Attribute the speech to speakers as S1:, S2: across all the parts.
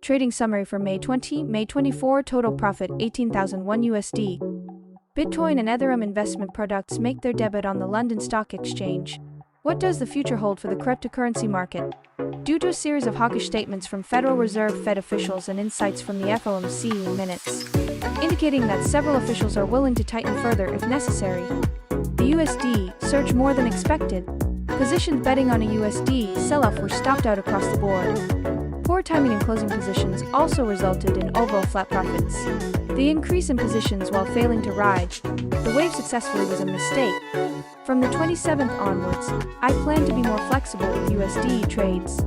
S1: Trading summary for May 24 total profit $18,001 USD. Bitcoin and Ethereum investment products make their debut on the London Stock Exchange. What does the future hold for the cryptocurrency market? Due to a series of hawkish statements from Federal Reserve Fed officials and insights from the FOMC minutes, indicating that several officials are willing to tighten further if necessary, the USD surged more than expected. Positions betting on a USD sell-off were stopped out across the board. Poor timing in closing positions also resulted in overall flat profits. The increase in positions while failing to ride the wave successfully was a mistake. From the 27th onwards, I plan to be more flexible with USD trades,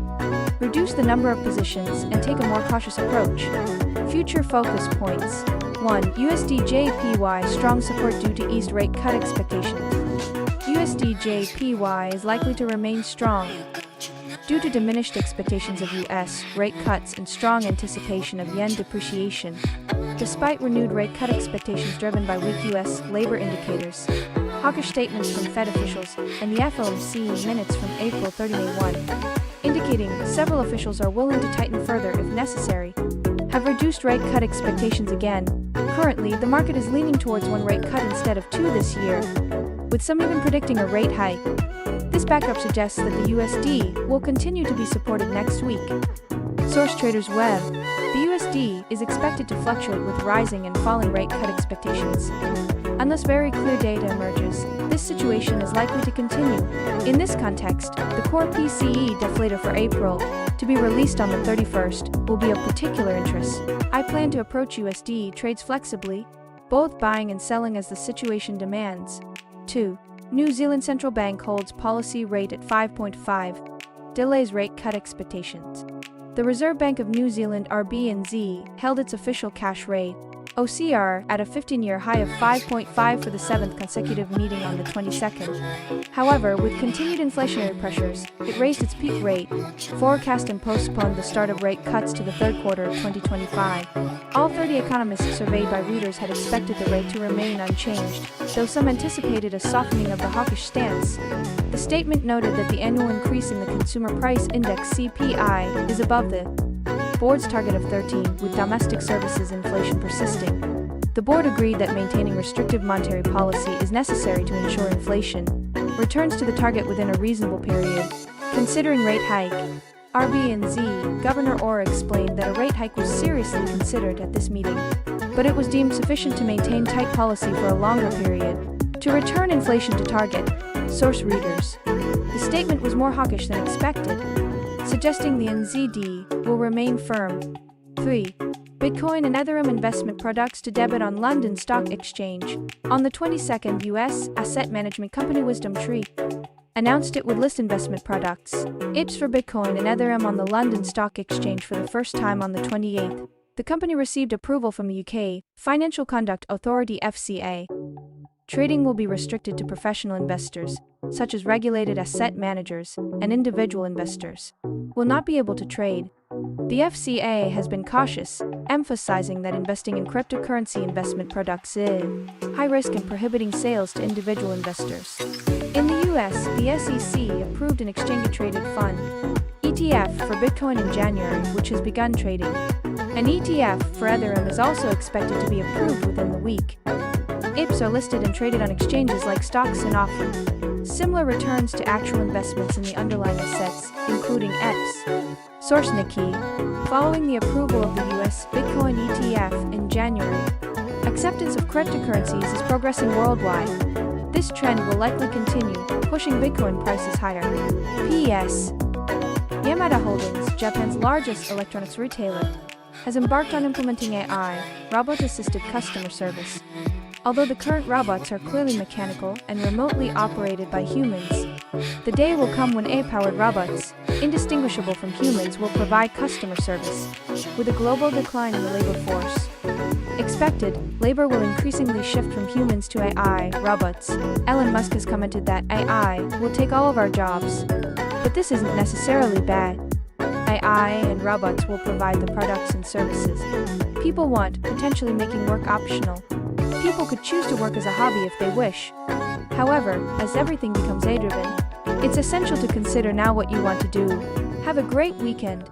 S1: reduce the number of positions, and take a more cautious approach. Future focus points. 1. USD-JPY strong support due to eased rate cut expectation. USD-JPY is likely to remain strong due to diminished expectations of US rate cuts and strong anticipation of yen depreciation, despite renewed rate cut expectations driven by weak US labor indicators. Hawkish statements from Fed officials and the FOMC minutes from April 31, indicating several officials are willing to tighten further if necessary, have reduced rate cut expectations again. Currently, the market is leaning towards one rate cut instead of two this year, with some even predicting a rate hike. This backdrop suggests that the USD will continue to be supported next week. Source Traders Web. The USD is expected to fluctuate with rising and falling rate cut expectations. Unless very clear data emerges, this situation is likely to continue. In this context, the core PCE deflator for April, to be released on the 31st, will be of particular interest. I plan to approach USD trades flexibly, both buying and selling as the situation demands. 2. New Zealand Central Bank holds policy rate at 5.5, delays rate cut expectations. The Reserve Bank of New Zealand RBNZ held its official cash rate, OCR, at a 15-year high of 5.5 for the 7th consecutive meeting on the 22nd. However, with continued inflationary pressures, it raised its peak rate, forecast and postponed the start of rate cuts to the third quarter of 2025. All 30 economists surveyed by Reuters had expected the rate to remain unchanged, though some anticipated a softening of the hawkish stance. The statement noted that the annual increase in the Consumer Price Index (CPI) is above the board's target of 13, with domestic services inflation persisting. The board agreed that maintaining restrictive monetary policy is necessary to ensure inflation returns to the target within a reasonable period. Considering rate hike, RBNZ Governor Orr explained that a rate hike was seriously considered at this meeting, but it was deemed sufficient to maintain tight policy for a longer period to return inflation to target. Source Reuters. The statement was more hawkish than expected, suggesting the NZD will remain firm. 3. Bitcoin and Ethereum investment products to debut on London Stock Exchange. On the 22nd, US asset management company WisdomTree announced it would list investment products, IPs for Bitcoin and Ethereum on the London Stock Exchange for the first time on the 28th. The company received approval from the UK Financial Conduct Authority (FCA). Trading will be restricted to professional investors, such as regulated asset managers, and individual investors will not be able to trade. The FCA has been cautious, emphasizing that investing in cryptocurrency investment products is high risk and prohibiting sales to individual investors. In the US, the SEC approved an exchange-traded fund ETF for Bitcoin in January, which has begun trading. An ETF for Ethereum is also expected to be approved within the week. IPs are listed and traded on exchanges like stocks and offer similar returns to actual investments in the underlying assets, including EPs. Source Nikkei. Following the approval of the US Bitcoin ETF in January, acceptance of cryptocurrencies is progressing worldwide. This trend will likely continue, pushing Bitcoin prices higher. P.S. Yamada Holdings, Japan's largest electronics retailer, has embarked on implementing AI, robot-assisted customer service. Although the current robots are clearly mechanical and remotely operated by humans, the day will come when AI-powered robots, indistinguishable from humans, will provide customer service. With a global decline in the labor force expected, labor will increasingly shift from humans to AI robots. Elon Musk has commented that AI will take all of our jobs, but this isn't necessarily bad. AI and robots will provide the products and services people want, potentially making work optional. People could choose to work as a hobby if they wish. However, as everything becomes AI-driven, it's essential to consider now what you want to do. Have a great weekend.